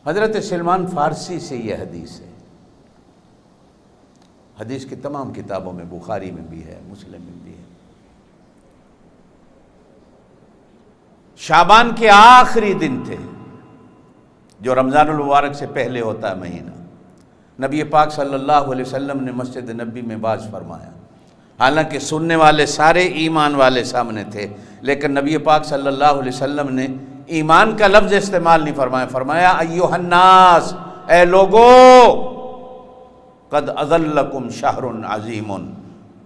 حضرت سلمان فارسی سے یہ حدیث ہے، حدیث کی تمام کتابوں میں، بخاری میں بھی ہے، مسلم میں بھی ہے۔ شعبان کے آخری دن تھے، جو رمضان المبارک سے پہلے ہوتا ہے مہینہ۔ نبی پاک صلی اللہ علیہ وسلم نے مسجد نبی میں باز فرمایا، حالانکہ سننے والے سارے ایمان والے سامنے تھے، لیکن نبی پاک صلی اللہ علیہ وسلم نے ایمان کا لفظ استعمال نہیں فرمایا، فرمایا ایھا الناس، اے لوگو، قد اظلکم شہر عظیم،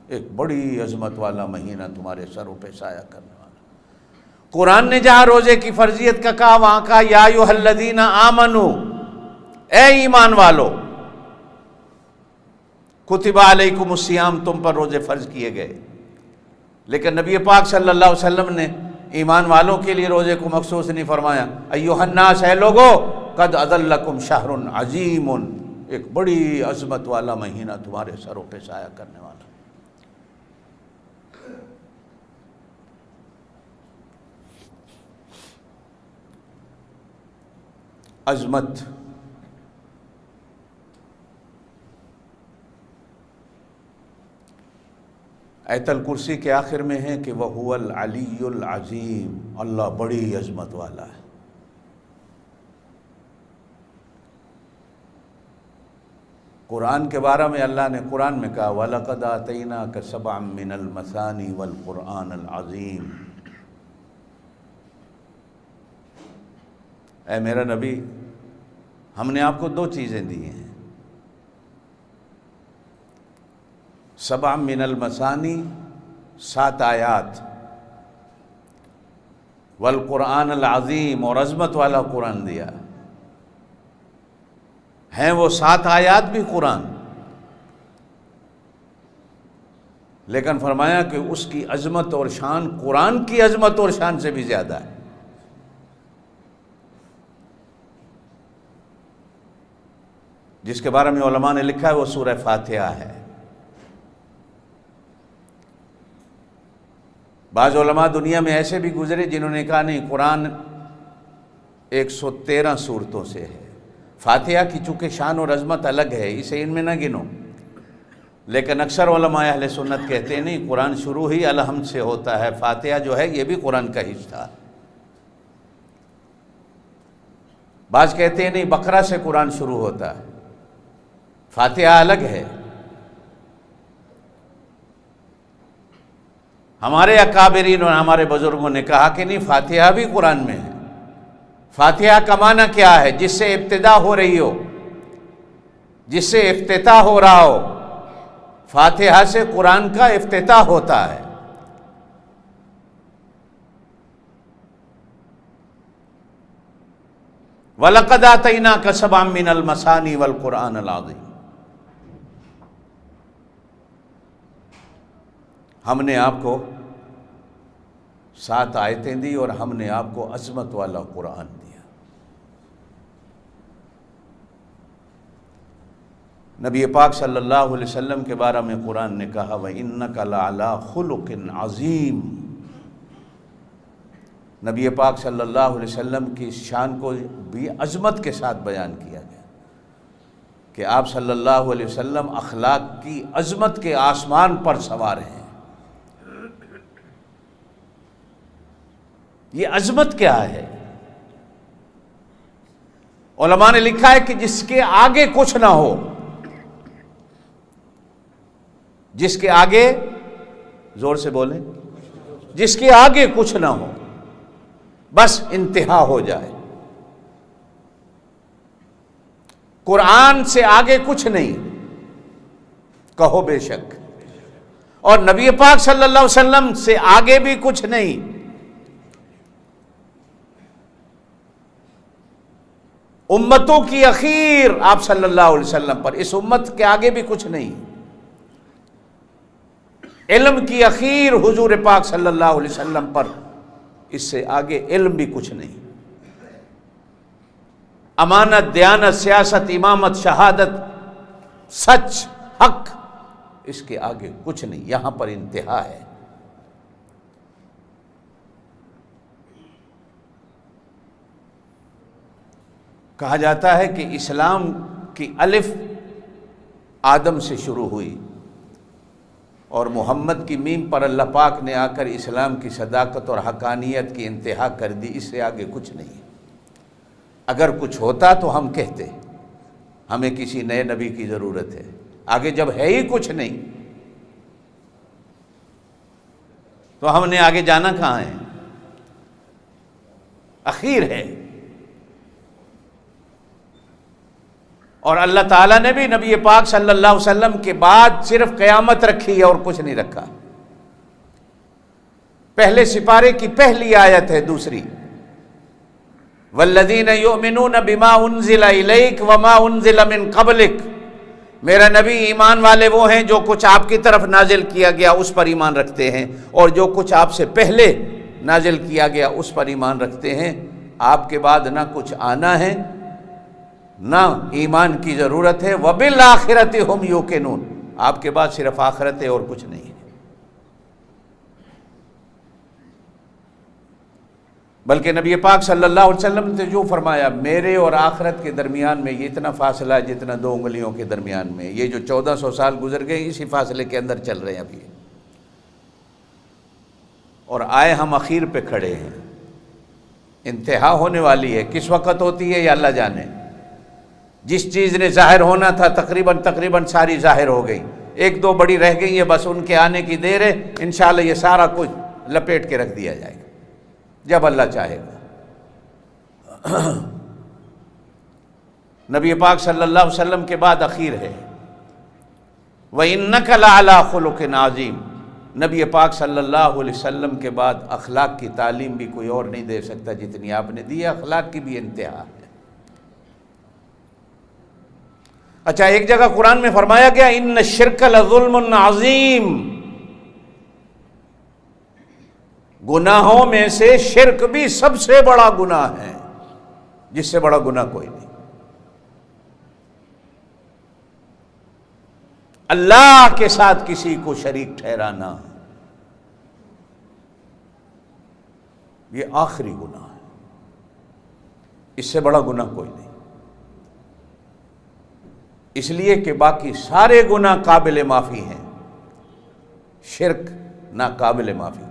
ایک بڑی عظمت والا مہینہ تمہارے سروں پہ سایہ کرنے والا۔ قرآن نے جہاں روزے کی فرضیت کا کہا، وہاں کہا یا ایھا الذین آمنو، اے ایمان والو، کتب علیکم الصیام، تم پر روزے فرض کیے گئے۔ لیکن نبی پاک صلی اللہ علیہ وسلم نے ایمان والوں کے لیے روزے کو مخصوص نہیں فرمایا، ایھا الناس، اے لوگو، قد اظلکم شہر عظیم، ایک بڑی عظمت والا مہینہ تمہارے سروں پہ سایہ کرنے والا۔ عظمت آیت الکرسی کے آخر میں ہے کہ وَهُوَ الْعَلِيُّ الْعَظِيمُ، اللہ بڑی عظمت والا ہے۔ قرآن کے بارے میں اللہ نے قرآن میں کہا وَلَقَدْ آتَيْنَاكَ سَبْعًا مِّنَ الْمَثَانِي وَالْقُرْآنَ الْعَظِيمِ، اے میرا نبی، ہم نے آپ کو دو چیزیں دی ہیں، سبع من المثانی، 7 آیات، والقرآن العظیم، اور عظمت والا قرآن دیا۔ ہیں وہ 7 آیات بھی قرآن، لیکن فرمایا کہ اس کی عظمت اور شان قرآن کی عظمت اور شان سے بھی زیادہ ہے۔ جس کے بارے میں علماء نے لکھا ہے وہ سورہ فاتحہ ہے۔ بعض علماء دنیا میں ایسے بھی گزرے جنہوں نے کہا نہیں، قرآن 113 سورتوں سے ہے، فاتحہ کی چونکہ شان اور عظمت الگ ہے، اسے ان میں نہ گنو۔ لیکن اکثر علماء اہل سنت کہتے ہیں نہیں، قرآن شروع ہی الحمد سے ہوتا ہے، فاتحہ جو ہے یہ بھی قرآن کا حصہ ہے۔ بعض کہتے ہیں نہیں، بقرہ سے قرآن شروع ہوتا ہے، فاتحہ الگ ہے۔ ہمارے اکابرین اور ہمارے بزرگوں نے کہا کہ نہیں، فاتحہ بھی قرآن میں ہے۔ فاتحہ کا معنی کیا ہے؟ جس سے ابتدا ہو رہی ہو، جس سے افتتاح ہو رہا ہو۔ فاتحہ سے قرآن کا افتتاح ہوتا ہے۔ وَلَقَدْ آتَيْنَاكَ سَبْعًا مِّنَ الْمَثَانِي وَالْقُرْآنَ الْعَظِيمِ، ہم نے آپ کو 7 آیتیں دی اور ہم نے آپ کو عظمت والا قرآن دیا۔ نبی پاک صلی اللہ علیہ وسلم کے بارے میں قرآن نے کہا وَإِنَّكَ لَعَلَىٰ خُلُقٍ عَظِيمٍ، نبی پاک صلی اللہ علیہ وسلم کی شان کو بھی عظمت کے ساتھ بیان کیا گیا کہ آپ صلی اللہ علیہ وسلم اخلاق کی عظمت کے آسمان پر سوار ہیں۔ یہ عظمت کیا ہے؟ علماء نے لکھا ہے کہ جس کے آگے کچھ نہ ہو، جس کے آگے، زور سے بولیں، جس کے آگے کچھ نہ ہو، بس انتہا ہو جائے۔ قرآن سے آگے کچھ نہیں، کہو بے شک، اور نبی پاک صلی اللہ علیہ وسلم سے آگے بھی کچھ نہیں۔ امتوں کی اخیر آپ صلی اللہ علیہ وسلم پر، اس امت کے آگے بھی کچھ نہیں۔ علم کی اخیر حضور پاک صلی اللہ علیہ وسلم پر، اس سے آگے علم بھی کچھ نہیں۔ امانت، دیانت، سیاست، امامت، شہادت، سچ، حق، اس کے آگے کچھ نہیں، یہاں پر انتہا ہے۔ کہا جاتا ہے کہ اسلام کی الف آدم سے شروع ہوئی اور محمد کی میم پر اللہ پاک نے آ کر اسلام کی صداقت اور حقانیت کی انتہا کر دی. اس سے آگے کچھ نہیں. اگر کچھ ہوتا تو ہم کہتے ہمیں کسی نئے نبی کی ضرورت ہے. آگے جب ہے ہی کچھ نہیں تو ہم نے آگے جانا کہاں ہے؟ اخیر ہے. اور اللہ تعالیٰ نے بھی نبی پاک صلی اللہ علیہ وسلم کے بعد صرف قیامت رکھی ہے اور کچھ نہیں رکھا. پہلے سپارے کی پہلی آیت ہے دوسری، والذین یؤمنون بما انزل الیک وما انزل من قبلک. میرا نبی ایمان والے وہ ہیں جو کچھ آپ کی طرف نازل کیا گیا اس پر ایمان رکھتے ہیں، اور جو کچھ آپ سے پہلے نازل کیا گیا اس پر ایمان رکھتے ہیں. آپ کے بعد نہ کچھ آنا ہے نہ ایمان کی ضرورت ہے. وبالآخرۃ ہم یوقنون. آپ کے بعد صرف آخرت ہے اور کچھ نہیں ہے. بلکہ نبی پاک صلی اللہ علیہ وسلم نے جو فرمایا، میرے اور آخرت کے درمیان میں یہ اتنا فاصلہ ہے جتنا دو انگلیوں کے درمیان میں. یہ جو 1400 سال گزر گئے اسی فاصلے کے اندر چل رہے ہیں ابھی. اور آئے ہم اخیر پہ کھڑے ہیں. انتہا ہونے والی ہے. کس وقت ہوتی ہے یہ اللہ جانے. جس چیز نے ظاہر ہونا تھا تقریباً ساری ظاہر ہو گئی. ایک دو بڑی رہ گئی ہیں، بس ان کے آنے کی دیر ہے. انشاءاللہ یہ سارا کچھ لپیٹ کے رکھ دیا جائے گا جب اللہ چاہے گا. نبی پاک صلی اللہ علیہ وسلم کے بعد اخیر ہے. وَإِنَّكَ لَعَلَىٰ خُلُقٍ عَظِيمٍ. نبی پاک صلی اللہ علیہ وسلم کے بعد اخلاق کی تعلیم بھی کوئی اور نہیں دے سکتا جتنی آپ نے دی ہے. اخلاق کی بھی انتہا ہے. اچھا، ایک جگہ قرآن میں فرمایا گیا اِنَّ الشِّرْكَ لَظُلْمٌ عَظِيمٌ. گناہوں میں سے شرک بھی سب سے بڑا گناہ ہے، جس سے بڑا گناہ کوئی نہیں. اللہ کے ساتھ کسی کو شریک ٹھہرانا یہ آخری گناہ ہے. اس سے بڑا گناہ کوئی نہیں. اس لیے کہ باقی سارے گناہ قابل معافی ہیں، شرک ناقابل معافی.